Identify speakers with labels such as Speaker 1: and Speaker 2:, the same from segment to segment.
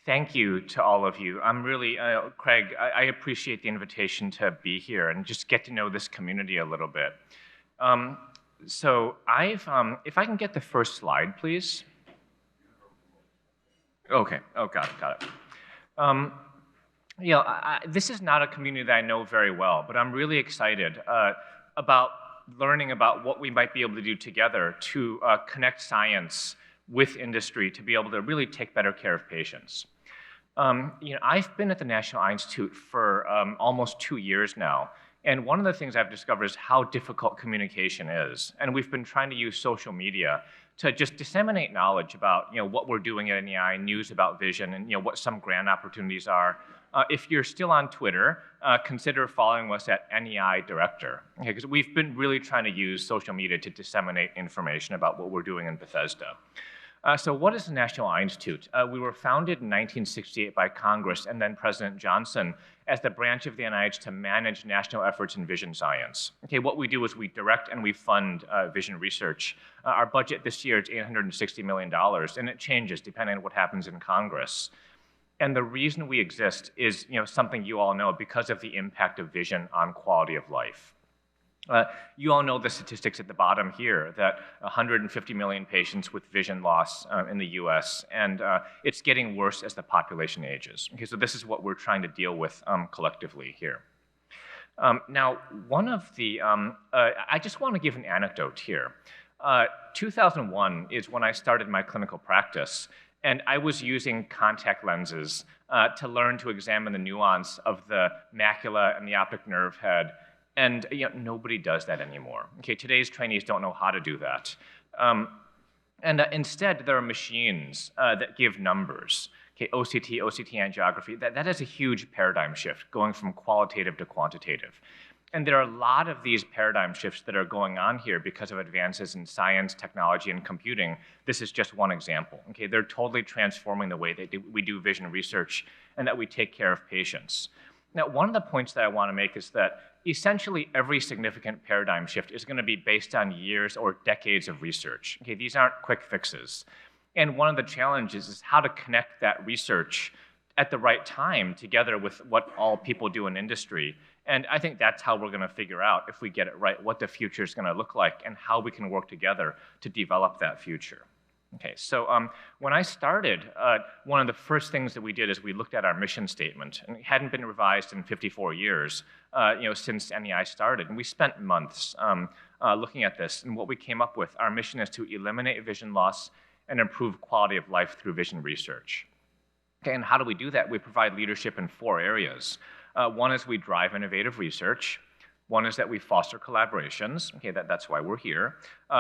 Speaker 1: Thank you to all of you. I'm really, Craig, I appreciate the invitation to be here and just get to know this community a little bit. Um, if I can get the first slide, please. Okay, oh, got it. Um, this is not a community that I know very well, but I'm really excited about learning about what we might be able to do together to connect science with industry to be able to really take better care of patients. I've been at the National Eye Institute for almost 2 years now, and one of the things I've discovered is how difficult communication is. And we've been trying to use social media to just disseminate knowledge about what we're doing at NEI, news about vision, and what some grant opportunities are. If you're still on Twitter, consider following us at NEI Director, because we've been really trying to use social media to disseminate information about what we're doing in Bethesda. So what is the National Eye Institute? We were founded in 1968 by Congress and then President Johnson as the branch of the NIH to manage national efforts in vision science. Okay, what we do is we direct and we fund vision research. Our budget this year is $860 million, and it changes depending on what happens in Congress. And the reason we exist is something you all know because of the impact of vision on quality of life. You all know the statistics at the bottom here, that 150 million patients with vision loss in the US, and it's getting worse as the population ages. Okay, so this is what we're trying to deal with collectively here. Now, I just want to give an anecdote here. 2001 is when I started my clinical practice, and I was using contact lenses to learn to examine the nuance of the macula and the optic nerve head. And nobody does that anymore. Okay, today's trainees don't know how to do that. Instead, there are machines that give numbers. Okay, OCT angiography, that is a huge paradigm shift, going from qualitative to quantitative. And there are a lot of these paradigm shifts that are going on here because of advances in science, technology, and computing. This is just one example. Okay, they're totally transforming the way that we do vision research and that we take care of patients. Now, one of the points that I want to make is that essentially every significant paradigm shift is going to be based on years or decades of research. Okay, these aren't quick fixes. And one of the challenges is how to connect that research at the right time together with what all people do in industry. And I think that's how we're going to figure out, if we get it right, what the future is going to look like and how we can work together to develop that future. Okay, so when I started, one of the first things that we did is we looked at our mission statement, and it hadn't been revised in 54 years, since NEI started, and we spent months looking at this. And what we came up with, our mission is to eliminate vision loss and improve quality of life through vision research. Okay, and how do we do that? We provide leadership in 4 areas. One is we drive innovative research. One is that we foster collaborations. Okay, that's why we're here.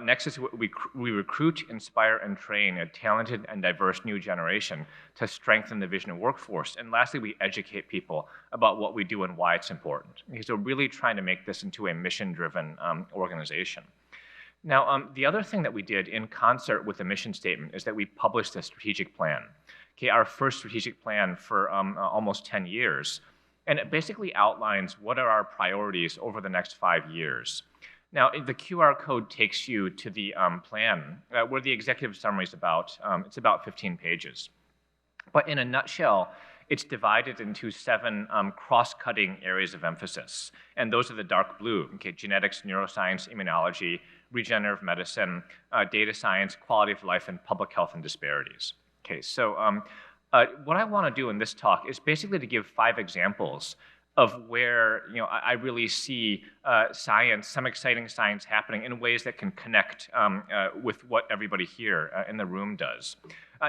Speaker 1: Next is we recruit, inspire, and train a talented and diverse new generation to strengthen the vision workforce. And lastly, we educate people about what we do and why it's important. Okay, so really trying to make this into a mission-driven organization. Now, the other thing that we did in concert with the mission statement is that we published a strategic plan. Okay, our first strategic plan for almost 10 years. And it basically outlines what are our priorities over the next 5 years. Now, the QR code takes you to the plan, where the executive summary is about, it's about 15 pages. But in a nutshell, it's divided into 7 cross-cutting areas of emphasis. And those are the dark blue, okay, genetics, neuroscience, immunology, regenerative medicine, data science, quality of life, and public health and disparities. Okay, so what I want to do in this talk is basically to give 5 examples of where I really see science, some exciting science happening in ways that can connect with what everybody here in the room does.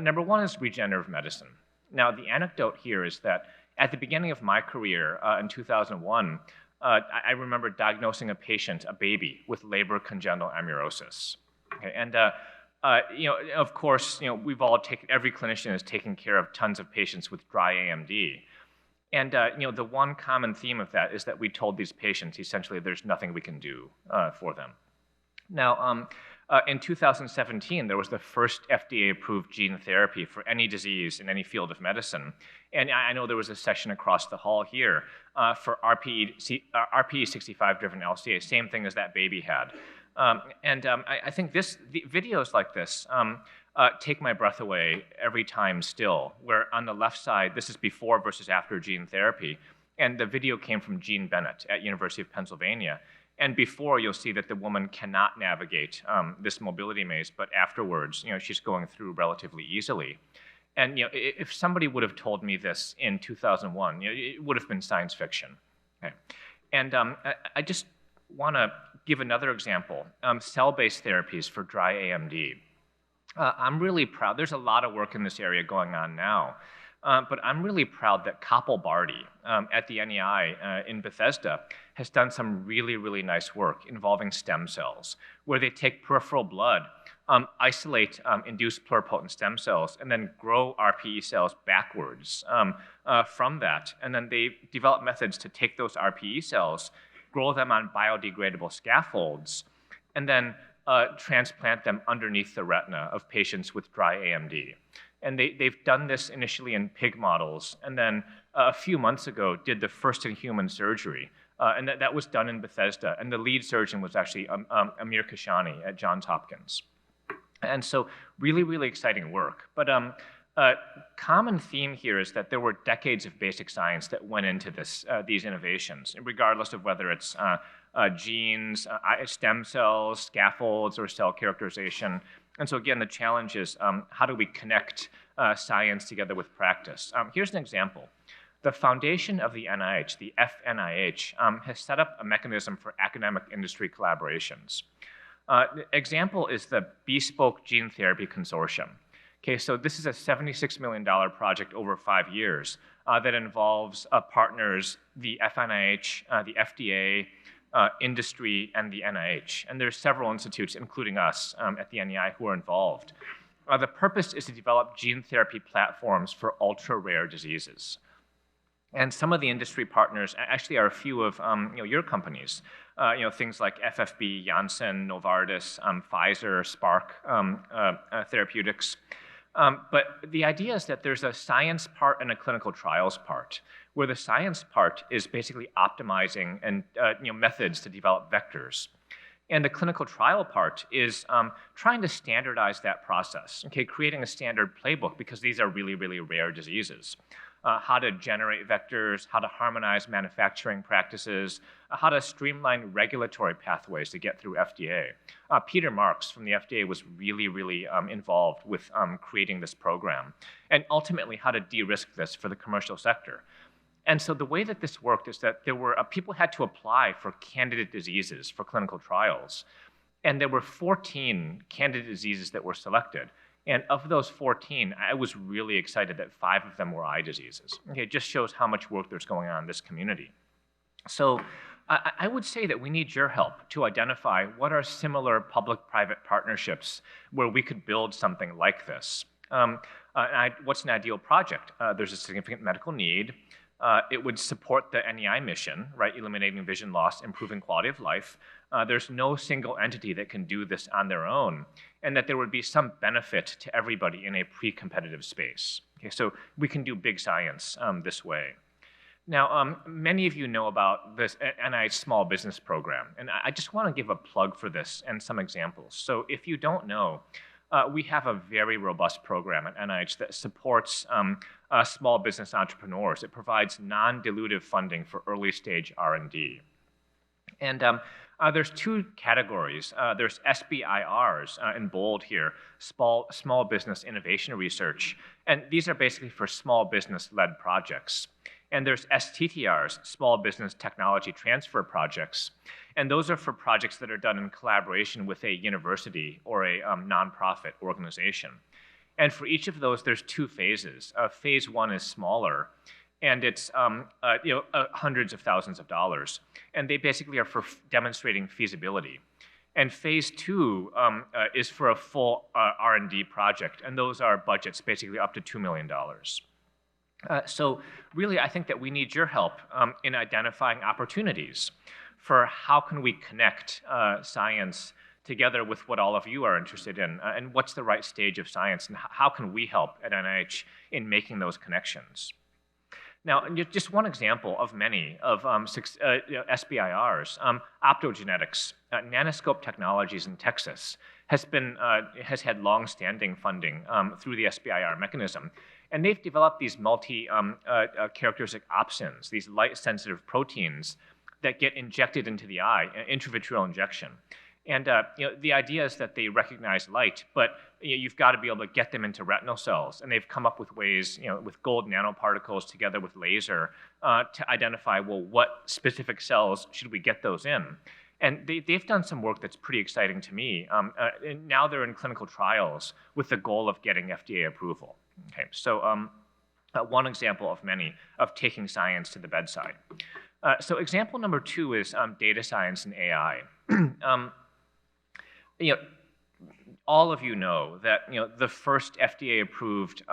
Speaker 1: Number 1 is regenerative medicine. Now, the anecdote here is that at the beginning of my career in 2001, I remember diagnosing a patient, a baby, with Leber congenital amaurosis. Okay, and of course, every clinician has taken care of tons of patients with dry AMD. And, the one common theme of that is that we told these patients, essentially, there's nothing we can do for them. Now, in 2017, there was the first FDA-approved gene therapy for any disease in any field of medicine. And I know there was a session across the hall here for RPE65-driven LCA, same thing as that baby had. I think videos like this take my breath away every time still, where on the left side, this is before versus after gene therapy, and the video came from Jean Bennett at University of Pennsylvania. And before, you'll see that the woman cannot navigate this mobility maze, but afterwards, she's going through relatively easily. And if somebody would have told me this in 2001, it would have been science fiction. Okay. And I just want to give another example, cell-based therapies for dry AMD. I'm really proud. There's a lot of work in this area going on now. But I'm really proud that Kapil Bharti at the NEI in Bethesda has done some really, really nice work involving stem cells, where they take peripheral blood, isolate induced pluripotent stem cells, and then grow RPE cells backwards from that. And then they develop methods to take those RPE cells, grow them on biodegradable scaffolds, and then transplant them underneath the retina of patients with dry AMD. And they've done this initially in pig models, and then a few months ago did the first in human surgery. And that was done in Bethesda, and the lead surgeon was actually Amir Kashani at Johns Hopkins. And so really, really exciting work. But common theme here is that there were decades of basic science that went into these innovations, regardless of whether it's genes, stem cells, scaffolds, or cell characterization. And so again, the challenge is how do we connect science together with practice? Here's an example. The foundation of the NIH, the FNIH, has set up a mechanism for academic industry collaborations. The example is the Bespoke Gene Therapy Consortium. Okay, so this is a $76 million project over 5 years that involves partners, the FNIH, the FDA, industry, and the NIH. And there's several institutes, including us at the NEI, who are involved. The purpose is to develop gene therapy platforms for ultra-rare diseases. And some of the industry partners actually are a few of your companies, things like FFB, Janssen, Novartis, Pfizer, Spark Therapeutics. But the idea is that there's a science part and a clinical trials part, where the science part is basically optimizing and methods to develop vectors. And the clinical trial part is trying to standardize that process, okay, creating a standard playbook, because these are really, really rare diseases. How to generate vectors, how to harmonize manufacturing practices, how to streamline regulatory pathways to get through FDA. Peter Marks from the FDA was really, really involved with creating this program, and ultimately how to de-risk this for the commercial sector. And so the way that this worked is that there were people had to apply for candidate diseases for clinical trials, and there were 14 candidate diseases that were selected. And of those 14, I was really excited that 5 of them were eye diseases. Okay, it just shows how much work there's going on in this community. So I would say that we need your help to identify what are similar public-private partnerships where we could build something like this. What's an ideal project? There's a significant medical need. It would support the NEI mission, right? Eliminating vision loss, improving quality of life. There's no single entity that can do this on their own, and that there would be some benefit to everybody in a pre-competitive space. Okay, so we can do big science this way. Now, many of you know about this NIH Small Business Program, and I just want to give a plug for this and some examples. So if you don't know, we have a very robust program at NIH that supports small business entrepreneurs. It provides non-dilutive funding for early stage R&D. And there's 2 categories. There's SBIRs in bold here, small business innovation research. And these are basically for small business-led projects. And there's STTRs, small business technology transfer projects. And those are for projects that are done in collaboration with a university or a nonprofit organization. And for each of those, there's 2 phases. Phase 1 is smaller, and it's hundreds of thousands of dollars. And they basically are for demonstrating feasibility. And phase 2 is for a full R&D project, and those are budgets basically up to $2 million. So really, I think that we need your help in identifying opportunities for how can we connect science together with what all of you are interested in, and what's the right stage of science, and how can we help at NIH in making those connections. Now, just one example of many of SBIRs, optogenetics, Nanoscope Technologies in Texas has had long-standing funding through the SBIR mechanism. And they've developed these multi-characteristic opsins, these light-sensitive proteins that get injected into the eye, intravitreal injection. And the idea is that they recognize light, but you've got to be able to get them into retinal cells. And they've come up with ways, with gold nanoparticles together with laser, to identify, well, what specific cells should we get those in? And they've done some work that's pretty exciting to me. And now they're in clinical trials with the goal of getting FDA approval. Okay, so one example of many of taking science to the bedside. So example number 2 is data science and AI. All of you know that the first FDA-approved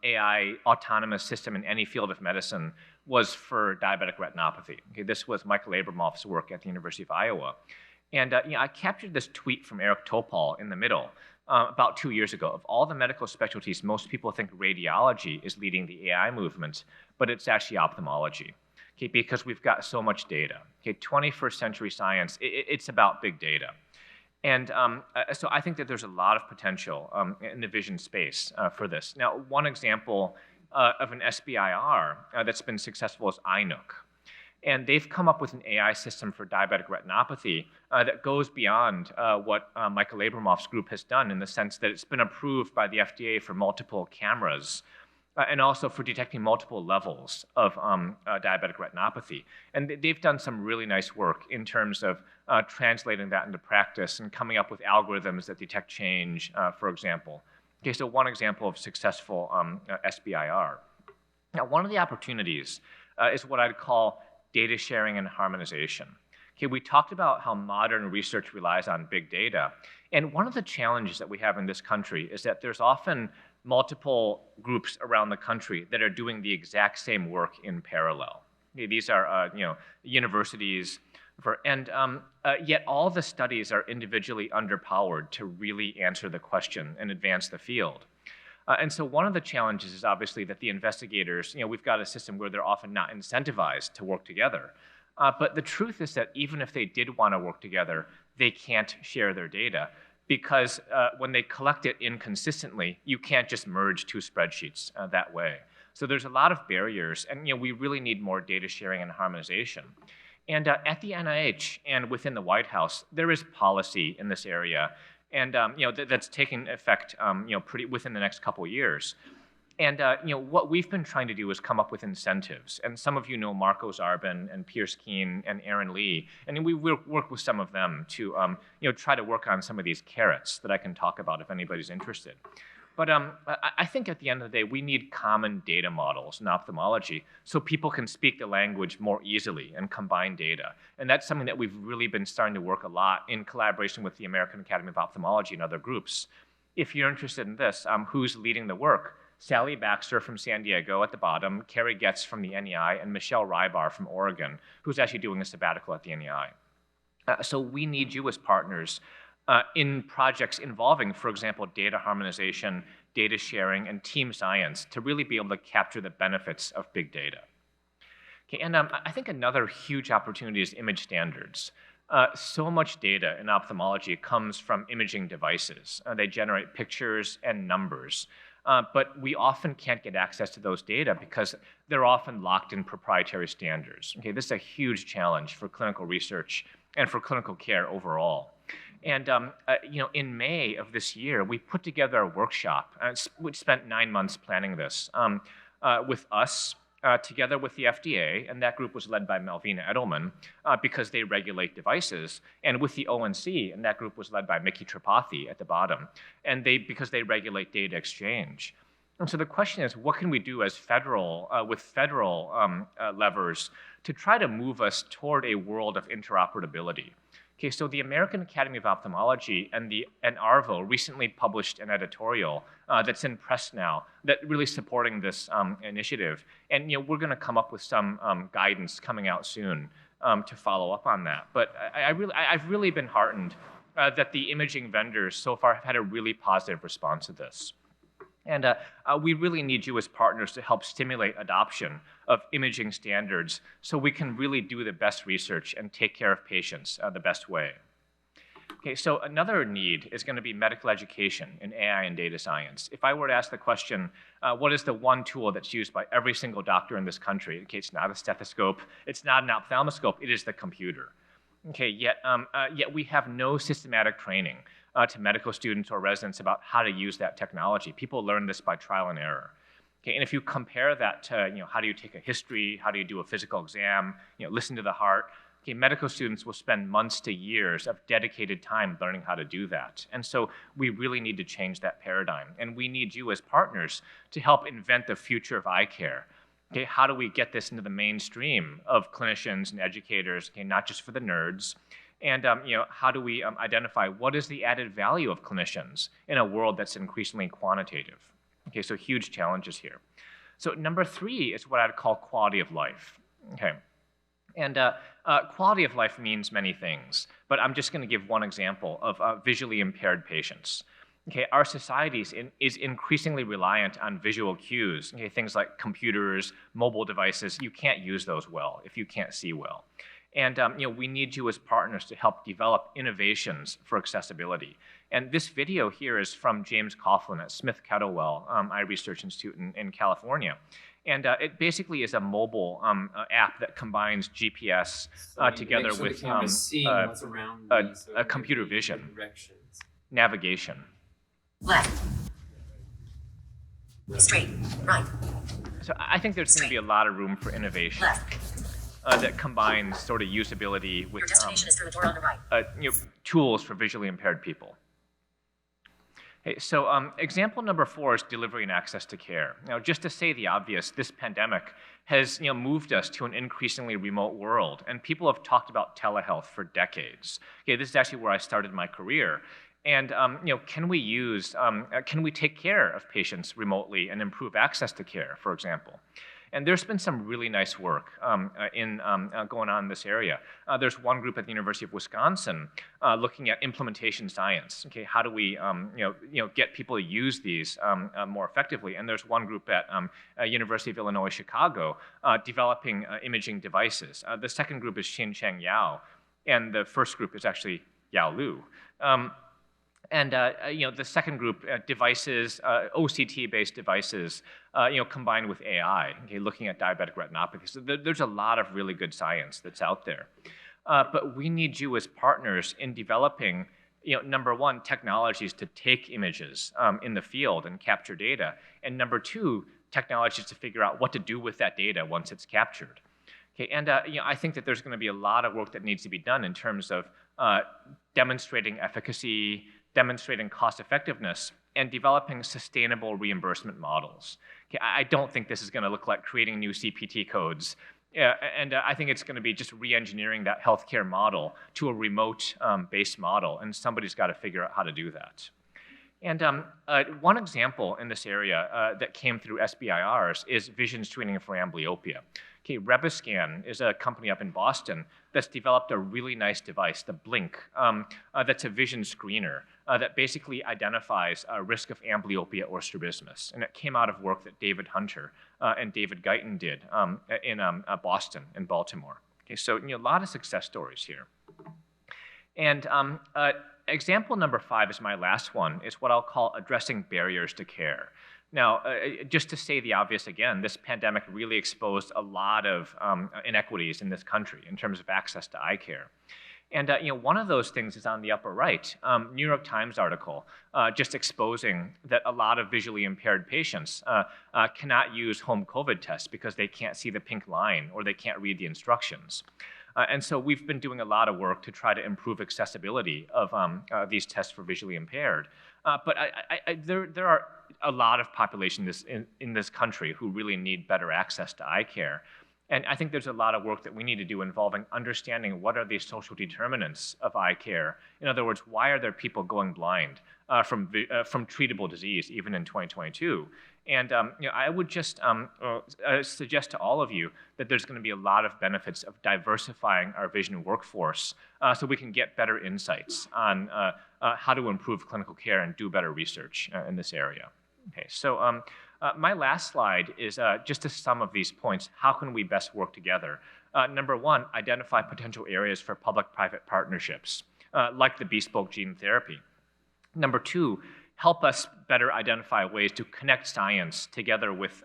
Speaker 1: AI autonomous system in any field of medicine was for diabetic retinopathy. Okay, this was Michael Abramoff's work at the University of Iowa. And I captured this tweet from Eric Topol in the middle about 2 years ago. Of all the medical specialties, most people think radiology is leading the AI movement, but it's actually ophthalmology. Okay, because we've got so much data. Okay, 21st century science, it's about big data. And so I think that there's a lot of potential in the vision space for this. Now, one example of an SBIR that's been successful is iNook. And they've come up with an AI system for diabetic retinopathy that goes beyond what Michael Abramoff's group has done, in the sense that it's been approved by the FDA for multiple cameras and also for detecting multiple levels of diabetic retinopathy. And they've done some really nice work in terms of translating that into practice and coming up with algorithms that detect change, for example. Okay, so one example of successful SBIR. Now, one of the opportunities is what I'd call data sharing and harmonization. Okay, we talked about how modern research relies on big data. And one of the challenges that we have in this country is that there's often multiple groups around the country that are doing the exact same work in parallel. Okay, these are universities, and yet all the studies are individually underpowered to really answer the question and advance the field. And so one of the challenges is obviously that the investigators, we've got a system where they're often not incentivized to work together. But the truth is that even if they did want to work together, they can't share their data, because when they collect it inconsistently, you can't just merge 2 spreadsheets that way. So there's a lot of barriers, and we really need more data sharing and harmonization. And at the NIH and within the White House, there is policy in this area, and that's taking effect pretty within the next couple of years. And what we've been trying to do is come up with incentives. And some of you know Marco Zarbin and Pierce Keen and Aaron Lee, and we work with some of them to try to work on some of these carrots that I can talk about if anybody's interested. But I think at the end of the day, we need common data models in ophthalmology so people can speak the language more easily and combine data. And that's something that we've really been starting to work a lot in collaboration with the American Academy of Ophthalmology and other groups. If you're interested in this, who's leading the work? Sally Baxter from San Diego at the bottom, Carrie Getz from the NEI, and Michelle Rybar from Oregon, who's actually doing a sabbatical at the NEI. So we need you as partners in projects involving, for example, data harmonization, data sharing, and team science to really be able to capture the benefits of big data. Okay, and I think another huge opportunity is image standards. So much data in ophthalmology comes from imaging devices. They generate pictures and numbers. But we often can't get access to those data because they're often locked in proprietary standards. Okay, this is a huge challenge for clinical research and for clinical care overall. And in May of this year, we put together a workshop. We spent 9 months planning this with us, together with the FDA, and that group was led by Malvina Edelman because they regulate devices, and with the ONC, and that group was led by Mickey Tripathi at the bottom, and because they regulate data exchange. And so the question is, what can we do as with federal levers to try to move us toward a world of interoperability? Okay, so the American Academy of Ophthalmology and ARVO recently published an editorial that's in press now that really supporting this initiative. And we're going to come up with some guidance coming out soon to follow up on that. But I've really been heartened that the imaging vendors so far have had a really positive response to this. And we really need you as partners to help stimulate adoption of imaging standards so we can really do the best research and take care of patients the best way. Okay, so another need is going to be medical education in AI and data science. If I were to ask the question, what is the one tool that's used by every single doctor in this country? Okay, it's not a stethoscope, it's not an ophthalmoscope, it is the computer. Okay, yet we have no systematic training to medical students or residents about how to use that technology. People learn this by trial and error. Okay, and if you compare that to, how do you take a history, how do you do a physical exam, listen to the heart, okay, medical students will spend months to years of dedicated time learning how to do that. And so we really need to change that paradigm. And we need you as partners to help invent the future of eye care. Okay, how do we get this into the mainstream of clinicians and educators, okay, not just for the nerds? And how do we identify what is the added value of clinicians in a world that's increasingly quantitative? Okay, so huge challenges here. So number 3 is what I'd call quality of life. Okay. And quality of life means many things, but I'm just going to give one example of visually impaired patients. Okay, our society is increasingly reliant on visual cues. Okay, things like computers, mobile devices. You can't use those well if you can't see well. And we need you as partners to help develop innovations for accessibility. And this video here is from James Coughlin at Smith Kettlewell Eye Research Institute in California. And it basically is a mobile app that combines GPS together with computer vision, navigation.
Speaker 2: Left. Straight. Right.
Speaker 1: So I think there's going to be a lot of room for innovation that combines sort of usability with
Speaker 2: Your destination is through the door on the right.
Speaker 1: Tools for visually impaired people. Hey, so example number 4 is delivery and access to care. Now, just to say the obvious, this pandemic has moved us to an increasingly remote world, and people have talked about telehealth for decades. Okay, this is actually where I started my career. And can we take care of patients remotely and improve access to care, for example? And there's been some really nice work going on in this area. There's one group at the University of Wisconsin looking at implementation science. Okay, how do we get people to use these more effectively? And there's one group at University of Illinois Chicago developing imaging devices. The second group is Xin-Cheng Yao, and the first group is actually Yao Lu. And the second group, devices, OCT-based devices, combined with AI, okay, looking at diabetic retinopathy. So there's a lot of really good science that's out there. But we need you as partners in developing, number 1, technologies to take images in the field and capture data, and number 2, technologies to figure out what to do with that data once it's captured. Okay, and I think that there's going to be a lot of work that needs to be done in terms of demonstrating efficacy, demonstrating cost effectiveness, and developing sustainable reimbursement models. Okay, I don't think this is going to look like creating new CPT codes. And I think it's going to be just re-engineering that healthcare model to a remote-based model, and somebody's got to figure out how to do that. And one example in this area that came through SBIRs is vision screening for amblyopia. Okay, Rebiscan is a company up in Boston that's developed a really nice device, the Blink, that's a vision screener that basically identifies a risk of amblyopia or strabismus. And it came out of work that David Hunter and David Guyton did in Boston and Baltimore. Okay, so a lot of success stories here. And example number 5 is my last one. It's what I'll call addressing barriers to care. Now, just to say the obvious again, this pandemic really exposed a lot of inequities in this country in terms of access to eye care. And one of those things is on the upper right, New York Times article just exposing that a lot of visually impaired patients cannot use home COVID tests because they can't see the pink line or they can't read the instructions. And so we've been doing a lot of work to try to improve accessibility of these tests for visually impaired. But there are a lot of population in this country who really need better access to eye care. And I think there's a lot of work that we need to do involving understanding what are these social determinants of eye care. In other words, why are there people going blind from treatable disease, even in 2022? And I would just suggest to all of you that there's going to be a lot of benefits of diversifying our vision workforce so we can get better insights on how to improve clinical care and do better research in this area. Okay, so my last slide is just a sum of these points. How can we best work together? Number 1, identify potential areas for public-private partnerships. like the bespoke gene therapy. Number two, help us better identify ways to connect science together with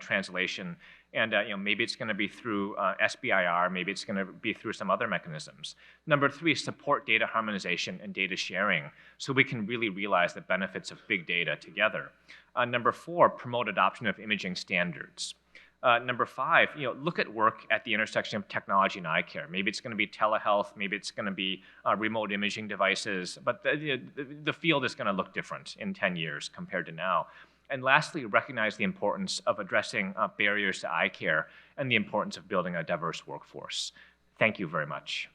Speaker 1: translation. And maybe it's going to be through SBIR, maybe it's going to be through some other mechanisms. Number three, support data harmonization and data sharing so we can really realize the benefits of big data together. Number four, promote adoption of imaging standards. Number five, look at work at the intersection of technology and eye care. Maybe it's going to be telehealth, maybe it's going to be remote imaging devices, but the field is going to look different in 10 years compared to now. And lastly, recognize the importance of addressing barriers to eye care and the importance of building a diverse workforce. Thank you very much.